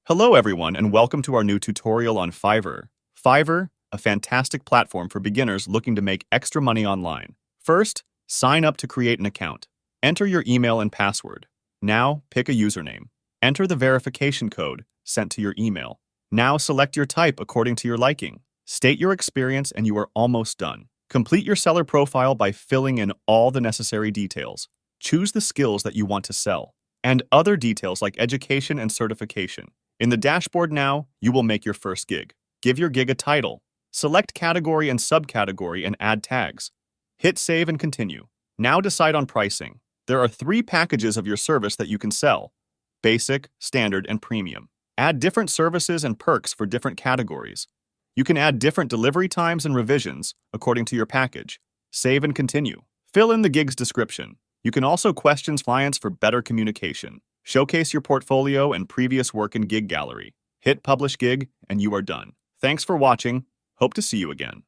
Hello everyone and welcome to our new tutorial on Fiverr. Fiverr, a fantastic platform for beginners looking to make extra money online. First, sign up to create an account. Enter your email and password. Now, pick a username. Enter the verification code sent to your email. Now select your type according to your liking. State your experience and you are almost done. Complete your seller profile by filling in all the necessary details. Choose the skills that you want to sell, and other details like education and certification. In the dashboard now, you will make your first gig. Give your gig a title. Select category and subcategory and add tags. Hit save and continue. Now decide on pricing. There are 3 packages of your service that you can sell: basic, standard, and premium. Add different services and perks for different categories. You can add different delivery times and revisions according to your package. Save and continue. Fill in the gig's description. You can also question clients for better communication. Showcase your portfolio and previous work in Gig Gallery. Hit Publish Gig, and you are done. Thanks for watching. Hope to see you again.